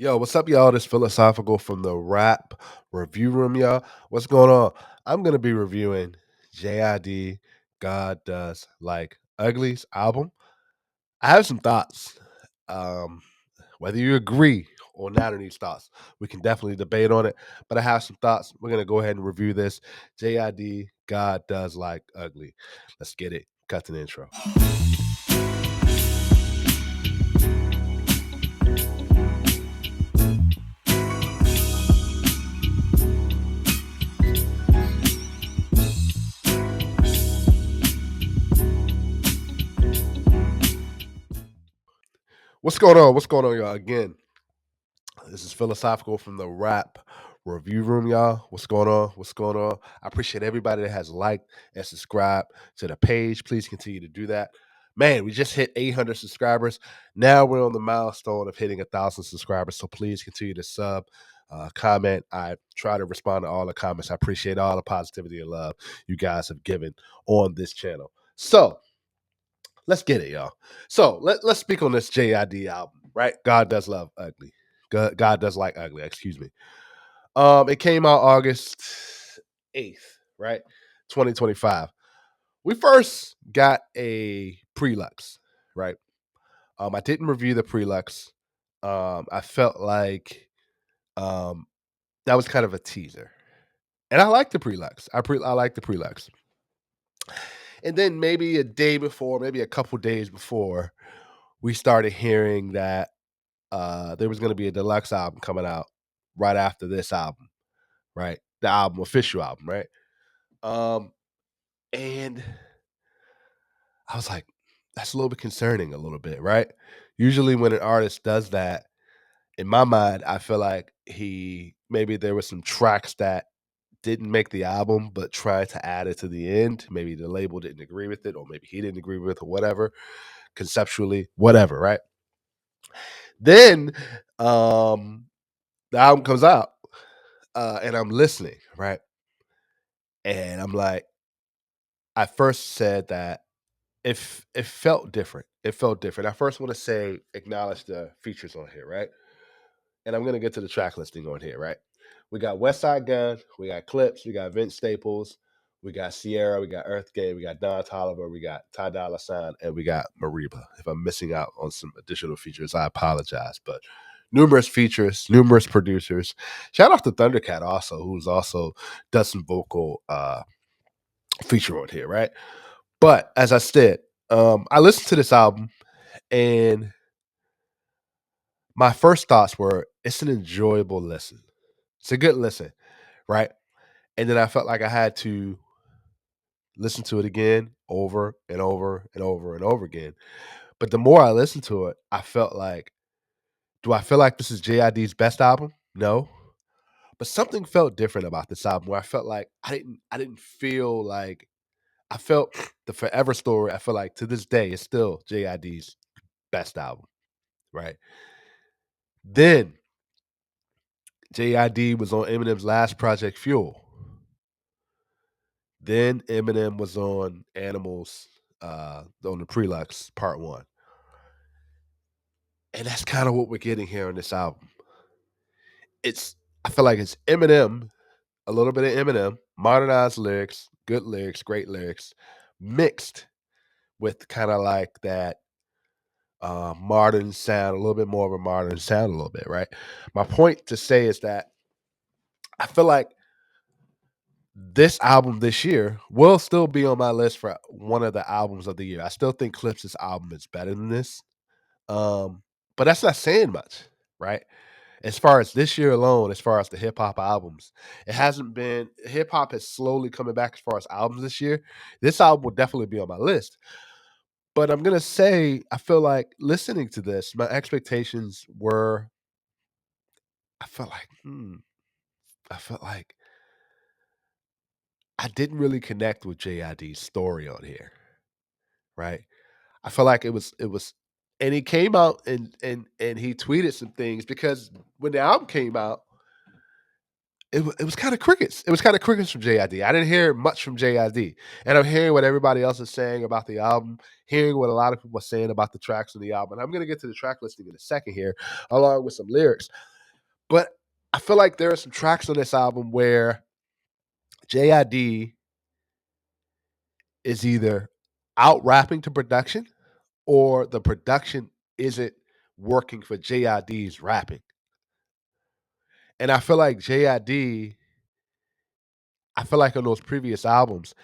Yo, what's up, y'all? This philosophical from the rap review room, y'all. What's going on? I'm gonna be reviewing JID God Does Like Ugly's album. I have some thoughts. Um, whether you agree or not on these thoughts, we can definitely debate on it. But I have some thoughts. We're gonna go ahead and review this. JID God Does Like Ugly. Let's get it. Cut to the intro. What's going on? What's going on, y'all? Again, this is philosophical from the rap review room, y'all. What's going on? What's going on? I appreciate everybody that has liked and subscribed to the page. Please continue to do that. Man, we just hit 800 subscribers. Now we're on the milestone of hitting 1,000 subscribers. So please continue to comment. I try to respond to all the comments. I appreciate all the positivity and love you guys have given on this channel. So let's get it, y'all. So let's speak on this JID album, right? God does love ugly. God does like ugly. Excuse me. It came out August 8th, right? 2025. We first got a prelux, right? I didn't review the prelux. I felt like um, that was kind of a teaser, and I like the prelux. I like the prelux. And then maybe a day before, maybe a couple days before, we started hearing that there was going to be a deluxe album coming out right after this album, right? The official album, right? Um, and I was like, that's a little bit concerning, a little bit, right? Usually, when an artist does that, in my mind, I feel like maybe there was some tracks that didn't make the album, but tried to add it to the end. Maybe the label didn't agree with it, or maybe he didn't agree with it, or whatever, conceptually, whatever, right? Then the album comes out, and I'm listening, right? And I'm like, I first said that if it felt different. It felt different. I first want to say acknowledge the features on here, right? And I'm gonna get to the track listing on here, right? We got West Side Gun, we got Clipse, we got Vince Staples, we got Sierra, we got Earthgate, we got Don Tolliver, we got Ty Dolla $ign, and we got Mariba. If I'm missing out on some additional features, I apologize. But numerous features, numerous producers. Shout out to Thundercat also, who's also does some vocal feature on here, right? But as I said, I listened to this album and my first thoughts were it's an enjoyable listen. It's a good listen, right? And then I felt like I had to listen to it again over and over and over and over again. But the more I listened to it, I felt like, do I feel like this is JID's best album? No. But something felt different about this album where I felt like I didn't feel like I felt the Forever Story. I feel like to this day it's still JID's best album, right? Then JID was on Eminem's last project, Fuel. Then Eminem was on Animals on the Prelux Part One, and that's kind of what we're getting here on this album. It's I feel like it's Eminem, a little bit of Eminem, modernized lyrics, great lyrics, mixed with kind of like that modern sound, a little bit more of a modern sound, a little bit, right? My point to say is that I feel like this album this year will still be on my list for one of the albums of the year. I still think Clipse's album is better than this. But that's not saying much, right? As far as this year alone, as far as the hip hop albums, it hasn't been hip hop is slowly coming back as far as albums this year. This album will definitely be on my list. But I'm gonna say I feel like listening to this, my expectations were I felt like, I felt like I didn't really connect with JID's story on here, right? I feel like it was and he came out and he tweeted some things because when the album came out, it was kind of crickets. It was kind of crickets from JID. I didn't hear much from JID. And I'm hearing what everybody else is saying about the album, hearing what a lot of people are saying about the tracks on the album. And I'm gonna get to the track listing in a second here, along with some lyrics. But I feel like there are some tracks on this album where JID is either out rapping to production or the production isn't working for JID's rapping. And I feel like JID, I feel like on those previous albums,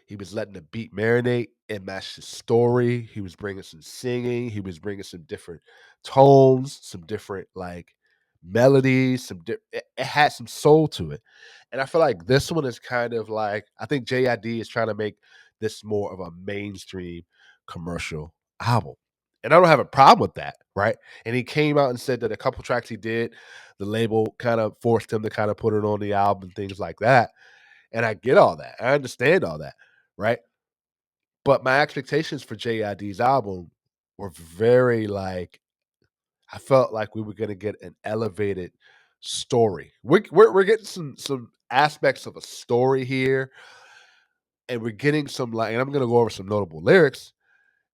he was letting the beat marinate and match the story. He was bringing some singing. He was bringing some different tones, some different like melodies. It had some soul to it, and I feel like this one is kind of like I think JID is trying to make this more of a mainstream commercial album, and I don't have a problem with that, right? And he came out and said that a couple tracks he did, the label kind of forced him to kind of put it on the album and things like that. And I get all that. I understand all that, right? But my expectations for JID's album were very like I felt like we were gonna get an elevated story. We're getting some aspects of a story here, and we're getting some like, and I'm gonna go over some notable lyrics.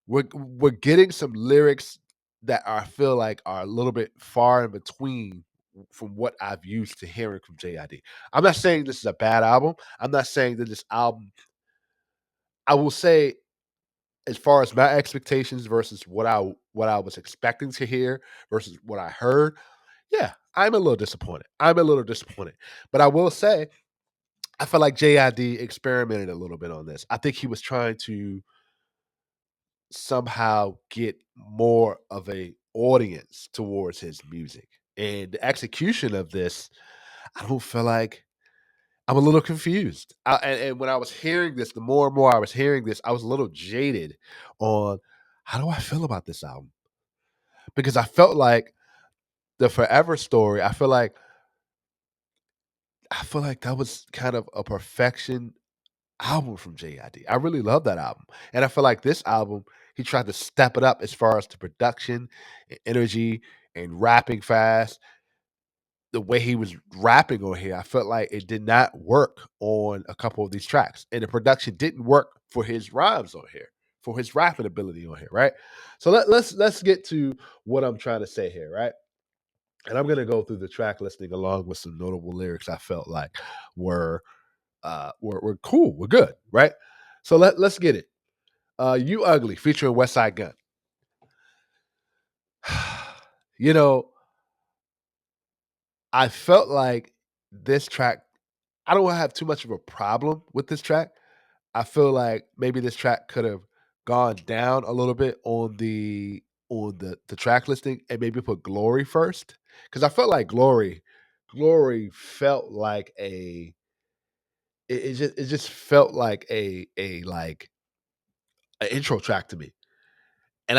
We're getting some lyrics that I feel like are a little bit far in between from what I've used to hearing from JID. I'm not saying this is a bad album. I'm not saying that this album. I will say as far as my expectations versus what I was expecting to hear versus what I heard, yeah, I'm a little disappointed. I'm a little disappointed. But I will say, I feel like JID experimented a little bit on this. I think he was trying to somehow get more of a audience towards his music. And the execution of this, I don't feel like I'm a little confused. And when I was hearing this, the more and more I was hearing this, I was a little jaded on how do I feel about this album? Because I felt like the Forever Story, I feel like that was kind of a perfection album from JID. I really love that album. And I feel like this album, he tried to step it up as far as the production and energy and rapping fast. The way he was rapping on here, I felt like it did not work on a couple of these tracks. And the production didn't work for his rhymes on here, for his rapping ability on here, right? So let's get to what I'm trying to say here, right? And I'm gonna go through the track listing along with some notable lyrics I felt like were were cool, were good, right? So let's get it. You Ugly featuring West Side Gun. you know, I felt like this track, I don't have too much of a problem with this track. I feel like maybe this track could have gone down a little bit on the track listing and maybe put Glory first. Cause I felt like Glory felt like it just felt like like an intro track to me. And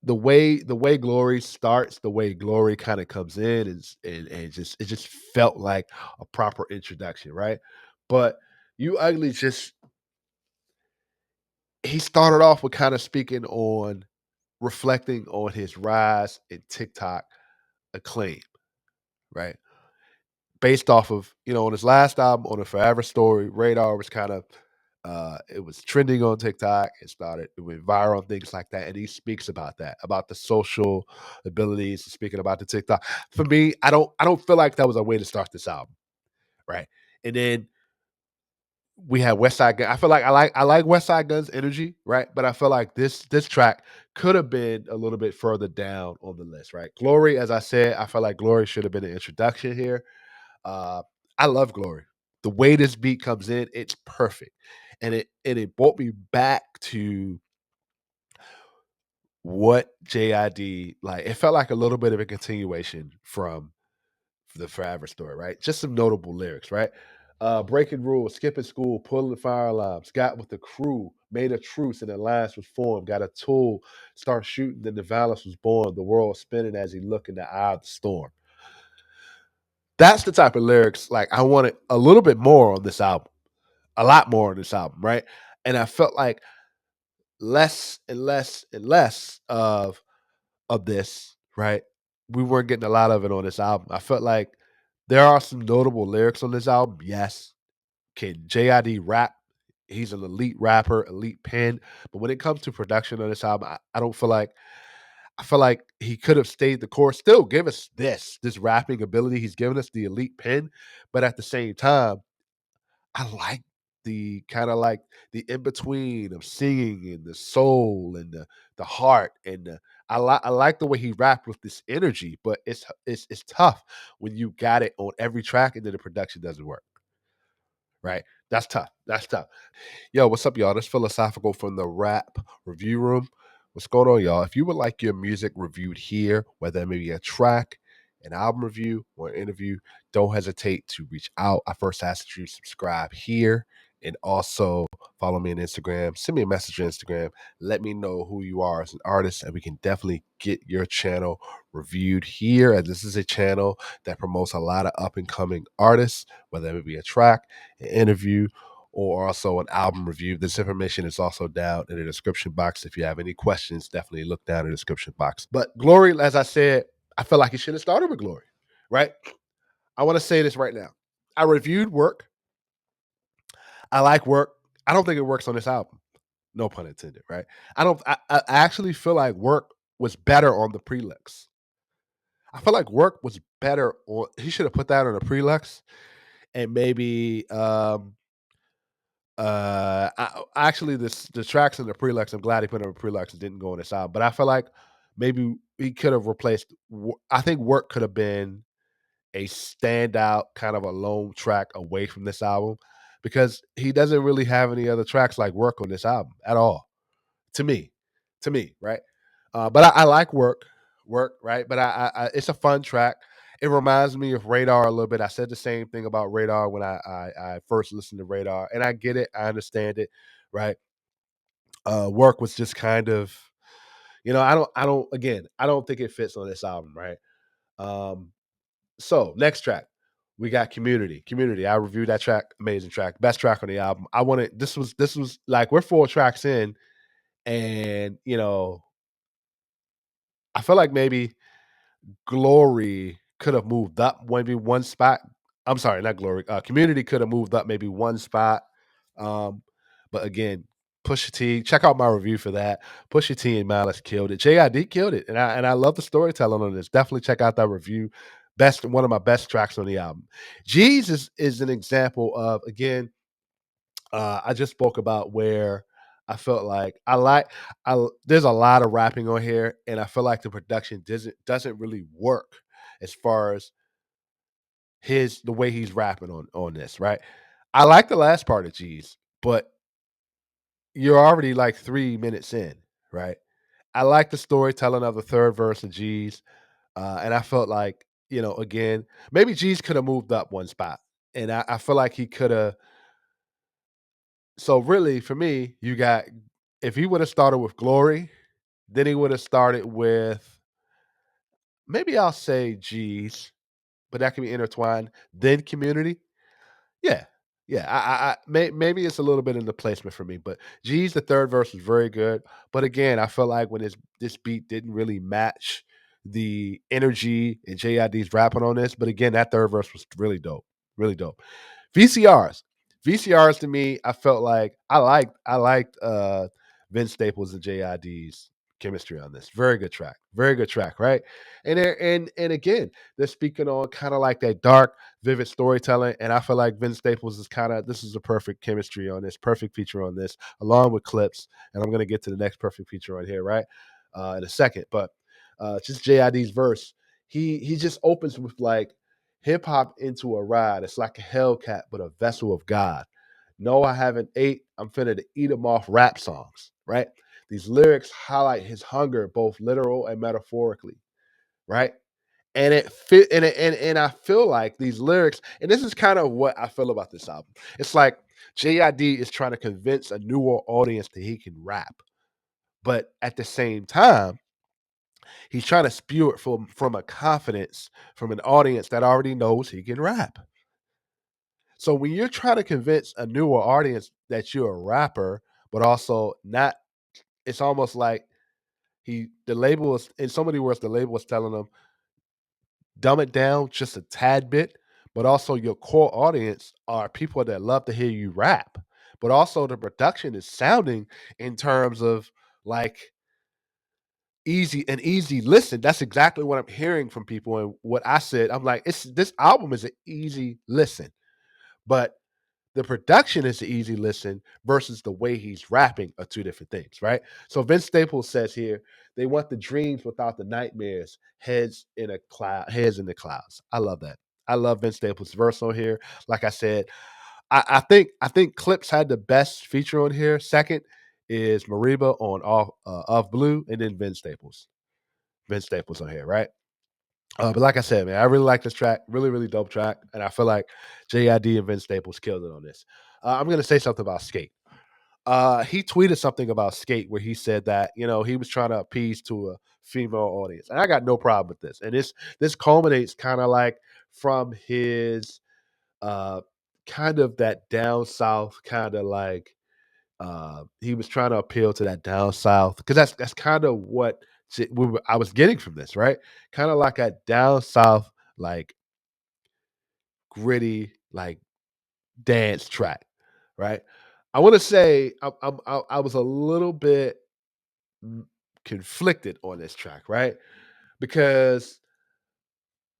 the way Glory starts, the way Glory kind of comes in and just it just felt like a proper introduction, right? But You Ugly just he started off with kind of speaking on reflecting on his rise in TikTok acclaim, right? Based off of, on his last album, on the Forever Story, Radar was kind of it was trending on TikTok. It went viral and things like that. And he speaks about that, about the social abilities, speaking about the TikTok. For me, I don't feel like that was a way to start this album, right? And then we had West Side Gun. I feel like I like West Side Gun's energy, right? But I feel like this track could have been a little bit further down on the list, right? Glory, as I said, I feel like Glory should have been an introduction here. Uh, I love Glory. The way this beat comes in, it's perfect, and it brought me back to what JID like. It felt like a little bit of a continuation from the Forever Story, right? Just some notable lyrics, right? Breaking rules, skipping school, pulling the fire alarms, got with the crew, made a truce, and alliance was formed. Got a tool, start shooting, then the violence was born. The world spinning as he looked in the eye of the storm. That's the type of lyrics like I wanted a little bit more on this album, a lot more on this album, right? And I felt like less and less and less of this, right? We weren't getting a lot of it on this album. I felt like there are some notable lyrics on this album. Yes. Can JID rap? He's an elite rapper, elite pen. But when it comes to production on this album, I don't feel like I feel like he could have stayed the course, still give us this rapping ability. He's given us the elite pen, but at the same time, I like the kind of like the in between of singing and the soul and the heart and I like the way he rapped with this energy, but it's tough when you got it on every track and then the production doesn't work. Right? That's tough. That's tough. Yo, what's up, y'all? This Philosophical from the Rap Review Room. What's going on, y'all? If you would like your music reviewed here, whether it may be a track, an album review, or an interview, don't hesitate to reach out. I first ask that you subscribe here and also follow me on Instagram. Send me a message on Instagram. Let me know who you are as an artist, and we can definitely get your channel reviewed here. As this is a channel that promotes a lot of up and coming artists, whether it be a track, an interview, or also an album review. This information is also down in the description box. If you have any questions, definitely look down in the description box. But Glory, as I said, I feel like he should have started with Glory, right? I want to say this right now. I reviewed Work. I like Work. I don't think it works on this album. No pun intended, right? I actually feel like Work was better on the Prelux. I feel like Work was better on, he should have put that on the Prelux and maybe actually, the tracks in the Prelux, I'm glad he put it on Prelux and didn't go on this album. But I feel like maybe he could have replaced. I think Work could have been a standout, kind of a lone track away from this album because he doesn't really have any other tracks like Work on this album at all. To me, right? But I like Work, right? But it's a fun track. It reminds me of Radar a little bit. I said the same thing about Radar when I first listened to Radar, and I get it, I understand it, right? Work was just kind of, I don't think it fits on this album, right? Um, so next track, we got Community. I reviewed that track, amazing track, best track on the album. I wanted this was like we're 4 tracks in, and I feel like maybe Glory could have moved up maybe one spot. I'm sorry, not Glory. Community could have moved up maybe one spot. Um, but again, Pusha T, check out my review for that. Pusha T and Malice killed it. JID killed it, and I love the storytelling on this. Definitely check out that review. Best one of my best tracks on the album. Jesus is an example of again. I just spoke about where I felt like there's a lot of rapping on here, and I feel like the production doesn't really work as far as the way he's rapping on this, right? I like the last part of G's, but you're already like 3 minutes in, right? I like the storytelling of the third verse of G's, and I felt like again maybe G's could have moved up one spot, and I feel like he could have. So really, for me, you got if he would have started with Glory, then he would have started with maybe I'll say G's, but that can be intertwined. Then Community, yeah, yeah. Maybe it's a little bit in the placement for me, but G's the third verse was very good. But again, I feel like when this beat didn't really match the energy and JID's rapping on this. But again, that third verse was really dope. VCRs. VCRs to me, I felt like I liked Vince Staples and JID's chemistry on this. Very good track. Very good track, right? And again, they're speaking on kind of like that dark, vivid storytelling. And I feel like Vince Staples is this is a perfect chemistry on this, perfect feature on this, along with Clipse. And I'm gonna get to the next perfect feature on here, right? In a second. But just JID's verse. He just opens with like hip hop into a ride. It's like a Hellcat, but a vessel of God. No, I haven't ate. I'm finna to eat them off rap songs, right? These lyrics highlight his hunger, both literal and metaphorically, right? And it fit, and I feel like these lyrics, and this is kind of what I feel about this album. It's like JID is trying to convince a newer audience that he can rap, but at the same time, he's trying to spew it from a confidence from an audience that already knows he can rap. So when you're trying to convince a newer audience that you're a rapper, but also not, it's almost like the label is in so many words, the label is telling them dumb it down just a tad bit, but also your core audience are people that love to hear you rap. But also the production is sounding in terms of like easy listen. That's exactly what I'm hearing from people and what I said. I'm like, it's this album is an easy listen, but the production is an easy listen versus the way he's rapping are two different things, right? So Vince Staples says here, they want the dreams without the nightmares, heads in the clouds. I love that. I love Vince Staples' verse on here. Like I said, I think Clipse had the best feature on here. Second is Mariba on off Blue, and then Vince Staples. Vince Staples on here, right? But like I said, man, I really like this track. Really, really dope track. And I feel like JID and Vince Staples killed it on this. I'm gonna say something about Skate. He tweeted something about Skate where he said that, he was trying to appease to a female audience. And I got no problem with this. And this culminates kind of like from his uh kind of that down south kind of like he was trying to appeal to that down south because that's kind of what I was getting from this, right? Kind of like a down south, like gritty, like dance track, right? I want to say I was a little bit conflicted on this track, right? Because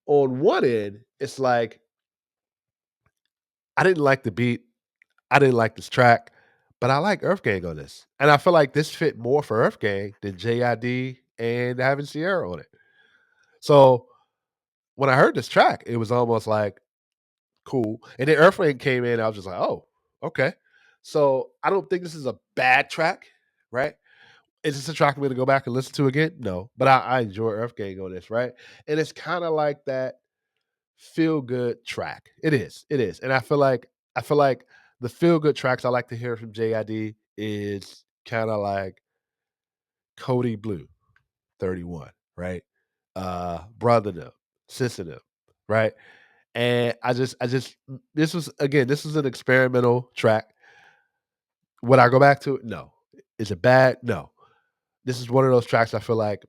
on one end, it's like I didn't like the beat, I didn't like this track, but I like Earth Gang on this, and I feel like this fit more for Earth Gang than JID and having Sierra on it. So when I heard this track, it was almost like cool, and then Earth Gang came in, I was just like, oh, okay. So I don't think this is a bad track, right? Is this a track I'm going to go back and listen to again? No, but I enjoy Earth Gang on this, right? And it's kind of like that feel good track. It is, and I feel like the feel good tracks I like to hear from JID is kind of like Cody Blue, 31, right? Brother them, Sister them, right? And this was an experimental track. Would I go back to it? No. Is it bad? No. This is one of those tracks I feel like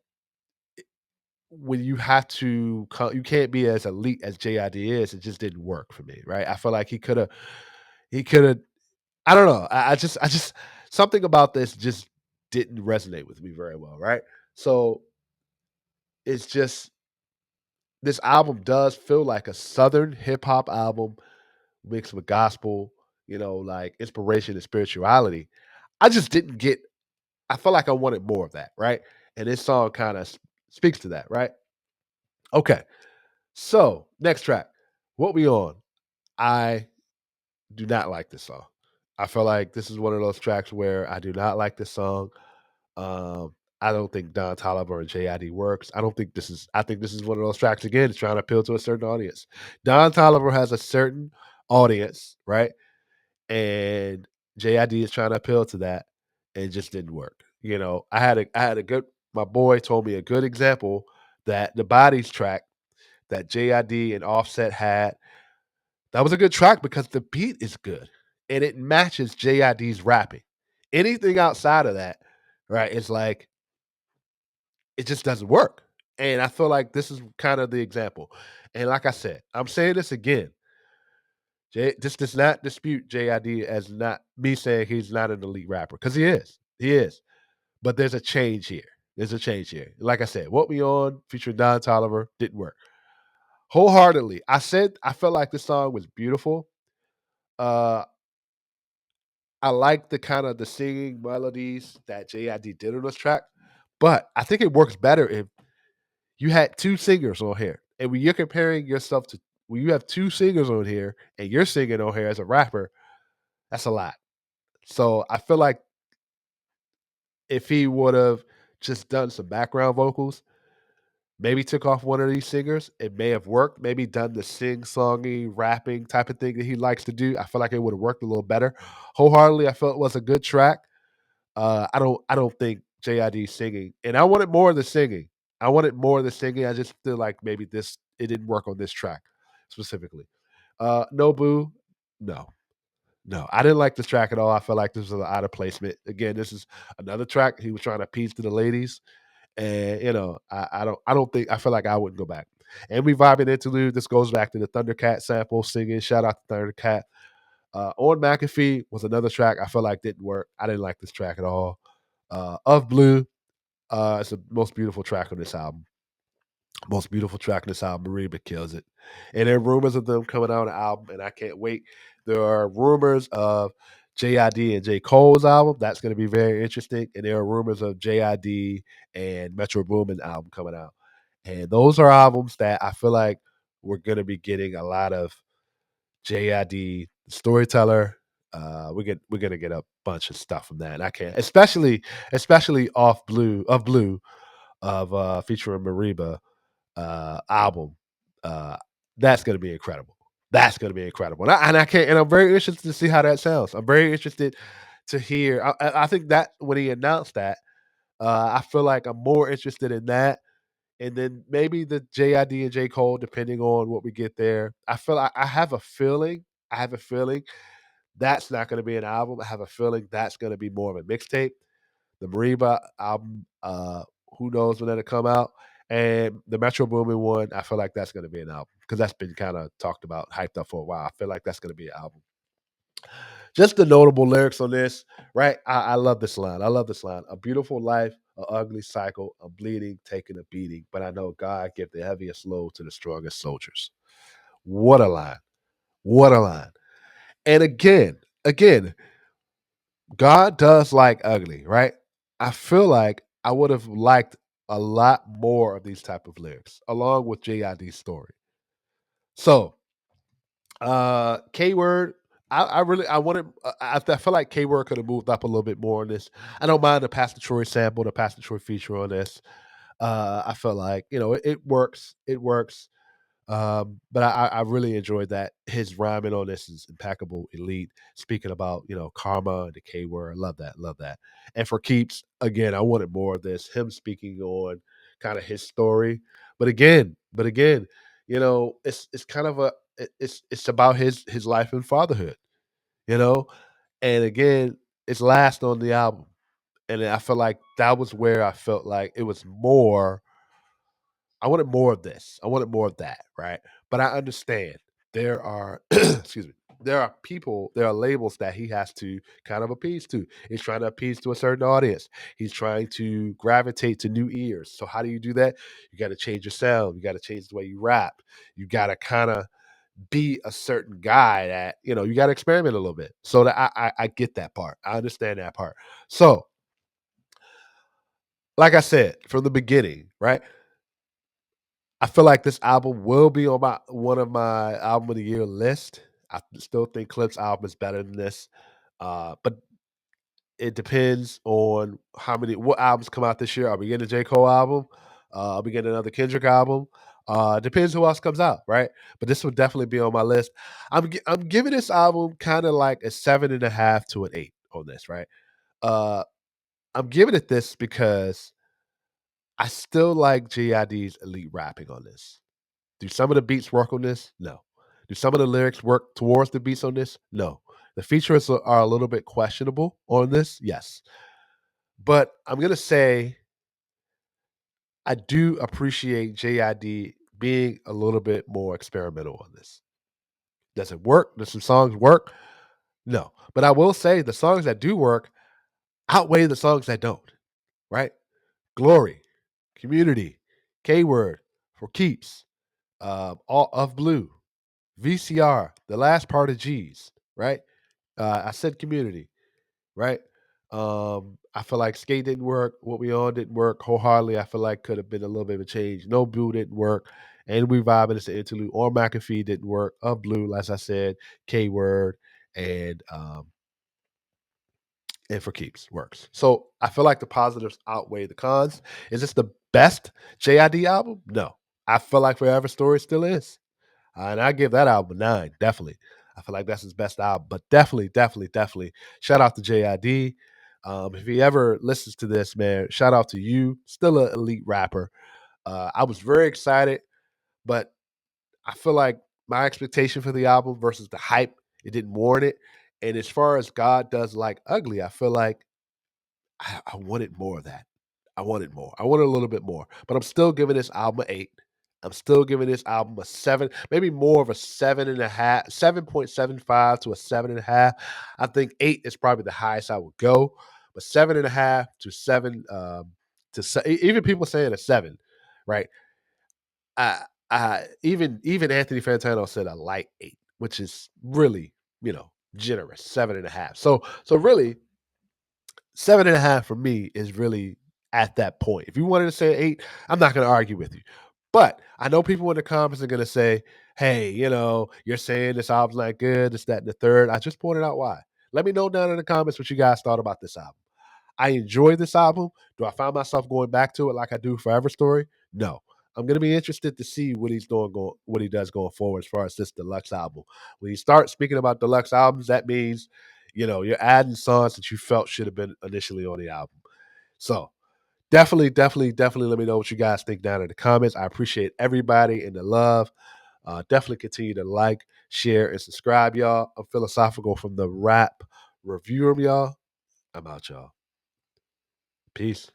when you have to you can't be as elite as JID is, it just didn't work for me, right? I feel like he could have I don't know. I just something about this just didn't resonate with me very well, right? So it's just this album does feel like a southern hip hop album mixed with gospel, like inspiration and spirituality. I just didn't get I felt like I wanted more of that, right? And this song kind of speaks to that, right? Okay. So, next track. What we on? I do not like this song. I feel like this is one of those tracks where I do not like this song. I don't think Don Toliver or JID works. I think this is one of those tracks again, it's trying to appeal to a certain audience. Don Toliver has a certain audience, right? And JID is trying to appeal to that and it just didn't work. I had a good my boy told me a good example that the bodies track that JID and Offset had. That was a good track because the beat is good and it matches JID's rapping. Anything outside of that, right, it's like it just doesn't work. And I feel like this is kind of the example. And like I said, I'm saying this again. This does not dispute JID as not me saying he's not an elite rapper because he is. He is. But there's a change here. There's a change here. Like I said, What We On featuring Don Toliver didn't work. Wholeheartedly. I said I felt like this song was beautiful. Uh I like the kind of the singing melodies that JID did on this track, but I think it works better if you had two singers on here. And when you're comparing yourself to when you have two singers on here and you're singing on here as a rapper, that's a lot. So I feel like if he would have just done some background vocals, maybe took off one of these singers, it may have worked. Maybe done the sing-songy, rapping type of thing that he likes to do. I feel like it would have worked a little better. Wholeheartedly, I felt it was a good track. I don't think JID singing, and I wanted more of the singing. I wanted more of the singing. I just feel like maybe this it didn't work on this track specifically. Nobu, no, no, I didn't like this track at all. I felt like this was an out of placement. Again, this is another track he was trying to appease to the ladies, and I don't think I feel like I wouldn't go back. And we vibing interlude. This goes back to the Thundercat sample singing. Shout out to Thundercat. On McAfee was another track I felt like didn't work. I didn't like this track at all. Of Blue, It's the most beautiful track on this album. Most beautiful track on this album. Mariba kills it. And there are rumors of them coming out on the album, and I can't wait. There are rumors of JID and J. Cole's album. That's going to be very interesting. And there are rumors of JID and Metro Boomin album coming out. And those are albums that I feel like we're going to be getting a lot of JID storyteller. We're gonna get a bunch of stuff from that. And I can't, especially off blue of featuring Mariba album. Uh, that's going to be incredible. That's going to be incredible. And I can't. And I'm very interested to see how that sounds. I'm very interested to hear. I think that when he announced that, I feel like I'm more interested in that. And then maybe the JID and J. Cole, depending on what we get there. I have a feeling. I have a feeling that's not going to be an album. I have a feeling that's going to be more of a mixtape. The Mariba album, who knows when that'll come out. And the Metro Boomin one, I feel like that's going to be an album because that's been kind of talked about, hyped up for a while. I feel like that's going to be an album. Just the notable lyrics on this, right? I love this line. I love this line. A beautiful life, an ugly cycle, a bleeding, taking a beating. But I know God give the heaviest load to the strongest soldiers. What a line. What a line. And again, God does like ugly, right? I feel like I would have liked a lot more of these type of lyrics, along with JID's story. So, K word. I really I wanted. I feel like K word could have moved up a little bit more on this. I don't mind the Pastor Troy sample, the Pastor Troy feature on this. I feel like it works. It works. But I really enjoyed that. His rhyming on this is impeccable, elite. Speaking about karma and the K word, I love that, love that. And for keeps, again, I wanted more of this. Him speaking on kind of his story, but again, it's kind of it's about his life and fatherhood, you know. And again, it's last on the album, and I feel like that was where I felt like it was more. I wanted more of this. I wanted more of that, right? But I understand there are excuse me. There are labels that he has to kind of appease to. He's trying to appease to a certain audience. He's trying to gravitate to new ears. So how do you do that? You got to change your sound. You got to change the way you rap. You got to kind of be a certain guy that, you got to experiment a little bit. So that I get that part. I understand that part. So, like I said from the beginning, right? I feel like this album will be on my one of my album of the year list. I still think Clipse album is better than this, but it depends on what albums come out this year. Are we getting a J Cole album? Are we getting another Kendrick album? Depends who else comes out, right? But this would definitely be on my list. I'm giving this album kind of like a 7.5 to an 8 on this, right? Uh, I'm giving it this because I still like JID's elite rapping on this. Do some of the beats work on this? No. Do some of the lyrics work towards the beats on this? No. The features are a little bit questionable on this, yes. But I'm gonna say I do appreciate JID being a little bit more experimental on this. Does it work? Does some songs work? No. But I will say the songs that do work outweigh the songs that don't, right? Glory, Community, K Word, For Keeps, All of Blue, VCR, the last part of G's, right? I said Community, right? I feel like Skate didn't work. What We On didn't work wholeheartedly. I feel like could have been a little bit of a change. No Blue didn't work. And We Vibing is the interlude. Or McAfee didn't work. Of Blue, as I said, K Word and For Keeps works. So I feel like the positives outweigh the cons. Is this the best JID album? No. I feel like Forever Story still is. And I give that album a 9, definitely. I feel like that's his best album, but definitely. Shout out to JID. If he ever listens to this, man, shout out to you. Still an elite rapper. I was very excited, but I feel like my expectation for the album versus the hype, it didn't warrant it. And as far as God Does Like Ugly, I feel like I wanted more of that. I wanted more. I wanted a little bit more. But I'm still giving this album an 8. I'm still giving this album a 7, maybe more of a 7.5, 7.75 to a 7.5. I think 8 is probably the highest I would go, but 7.5 to 7 to say, even people saying a 7, right? I even Anthony Fantano said a light 8, which is really, generous, 7.5. So really, 7.5 for me is really at that point. If you wanted to say 8, I'm not going to argue with you. But I know people in the comments are going to say, hey, you're saying this album's not good, this, that, and the third. I just pointed out why. Let me know down in the comments what you guys thought about this album. I enjoyed this album. Do I find myself going back to it like I do Forever Story? No. I'm gonna be interested to see what what he does going forward as far as this deluxe album. When you start speaking about deluxe albums, that means, you're adding songs that you felt should have been initially on the album. So definitely let me know what you guys think down in the comments. I appreciate everybody and the love. Definitely continue to like, share, and subscribe, y'all. I'm Philosophical from the Rap Review Room, y'all. I'm out, y'all. Peace.